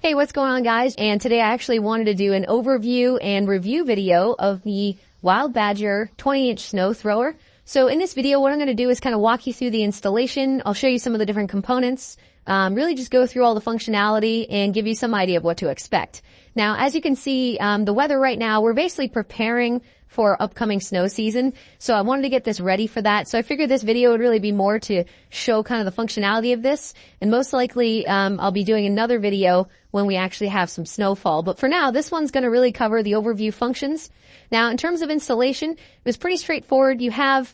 Hey, what's going on, guys? And today I actually wanted to do an overview and review video of the Wild Badger 20-inch snow thrower. So in this video, what I'm going to do is kind of walk you through the installation. I'll show you some of the different components, really just go through all the functionality and give you some idea of what to expect. Now, as you can see, the weather right now, we're basically preparing for upcoming snow season. So I wanted to get this ready for that. So I figured this video would really be more to show kind of the functionality of this. And most likely, I'll be doing another video when we actually have some snowfall. But for now, this one's going to really cover the overview functions. Now, in terms of installation, it was pretty straightforward. You have,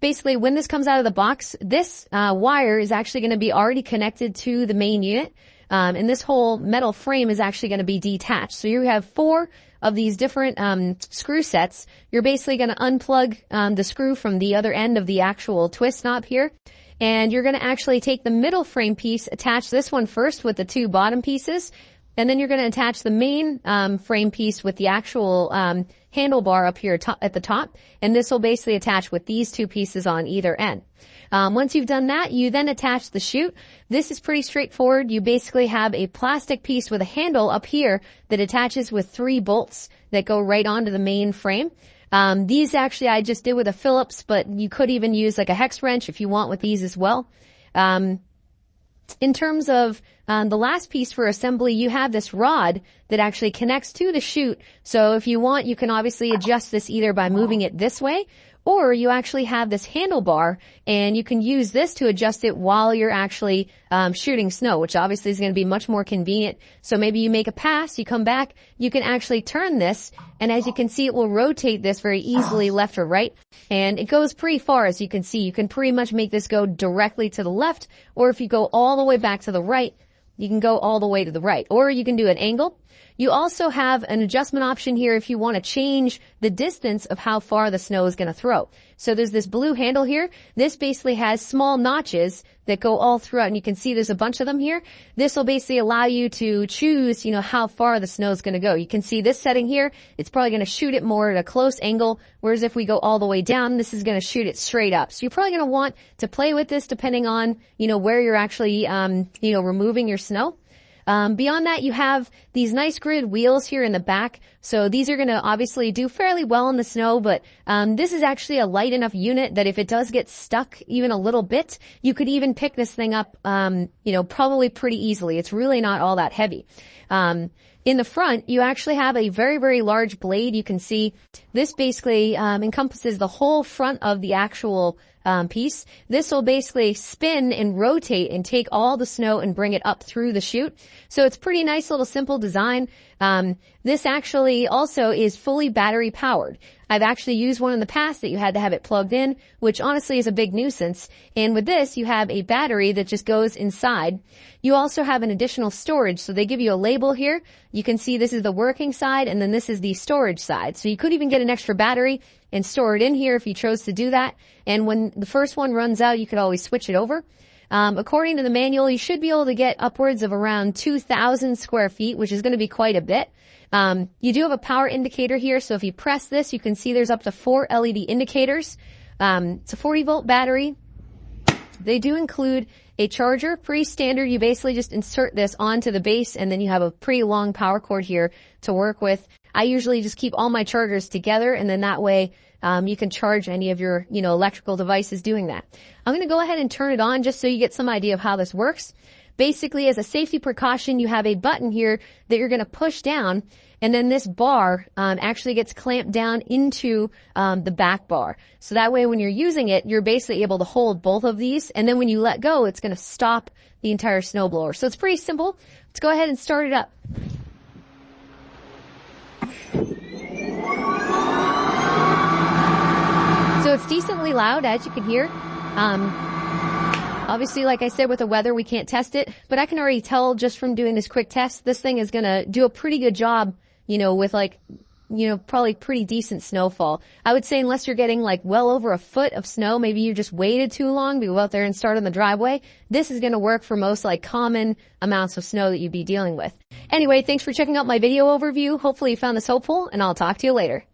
basically when this comes out of the box, this, wire is actually going to be already connected to the main unit. And this whole metal frame is actually going to be detached. So you have 4 of these different screw sets. You're basically going to unplug the screw from the other end of the actual twist knob here. And you're going to actually take the middle frame piece, attach this one first with the 2 bottom pieces, and then you're going to attach the main frame piece with the actual handlebar up here at the top. And this will basically attach with these 2 pieces on either end. Once you've done that, you then attach the chute. This is pretty straightforward. You basically have a plastic piece with a handle up here that attaches with 3 bolts that go right onto the main frame. These actually I just did with a Phillips, but you could even use like a hex wrench if you want with these as well. In terms of the last piece for assembly, you have this rod that actually connects to the chute. So if you want, you can obviously adjust this either by moving it this way, or you actually have this handlebar and you can use this to adjust it while you're actually shooting snow, which obviously is going to be much more convenient. So maybe you make a pass, you come back, you can actually turn this, and as you can see, it will rotate this very easily left or right. And it goes pretty far, as you can see. You can pretty much make this go directly to the left, or if you go all the way back to the right, you can go all the way to the right, or you can do an angle. You also have an adjustment option here if you want to change the distance of how far the snow is going to throw. So there's this blue handle here. This basically has small notches that go all throughout, and you can see there's a bunch of them here. This will basically allow you to choose, how far the snow is going to go. You can see this setting here, it's probably going to shoot it more at a close angle, whereas if we go all the way down, this is going to shoot it straight up. So you're probably going to want to play with this depending on, where you're actually, removing your snow. Beyond that, you have these nice grid wheels here in the back. So these are going to obviously do fairly well in the snow, but this is actually a light enough unit that if it does get stuck even a little bit, you could even pick this thing up, probably pretty easily. It's really not all that heavy. In the front, you actually have a very, very large blade. You can see this basically encompasses the whole front of the actual piece. This will basically spin and rotate and take all the snow and bring it up through the chute. So it's pretty nice little simple design. This actually also is fully battery powered. I've actually used one in the past that you had to have it plugged in, which honestly is a big nuisance. And with this, you have a battery that just goes inside. You also have an additional storage. So they give you a label here. You can see this is the working side and then this is the storage side. So you could even get an extra battery and store it in here if you chose to do that. And when the first one runs out, you could always switch it over. According to the manual, you should be able to get upwards of around 2,000 square feet, which is going to be quite a bit. You do have a power indicator here, so if you press this, you can see there's up to 4 LED indicators. It's a 40-volt battery. They do include a charger, pretty standard. You basically just insert this onto the base, and then you have a pretty long power cord here to work with. I usually just keep all my chargers together, and then that way you can charge any of your, electrical devices doing that. I'm going to go ahead and turn it on just so you get some idea of how this works. Basically, as a safety precaution, you have a button here that you're going to push down, and then this bar actually gets clamped down into the back bar. So that way when you're using it, you're basically able to hold both of these, and then when you let go, it's going to stop the entire snowblower. So it's pretty simple. Let's go ahead and start it up. So it's decently loud, as you can hear. Obviously, like I said, with the weather, we can't test it, but I can already tell just from doing this quick test, this thing is going to do a pretty good job, with probably pretty decent snowfall. I would say unless you're getting well over a foot of snow, maybe you just waited too long to go out there and start on the driveway. This is going to work for most common amounts of snow that you'd be dealing with. Anyway, thanks for checking out my video overview. Hopefully you found this helpful, and I'll talk to you later.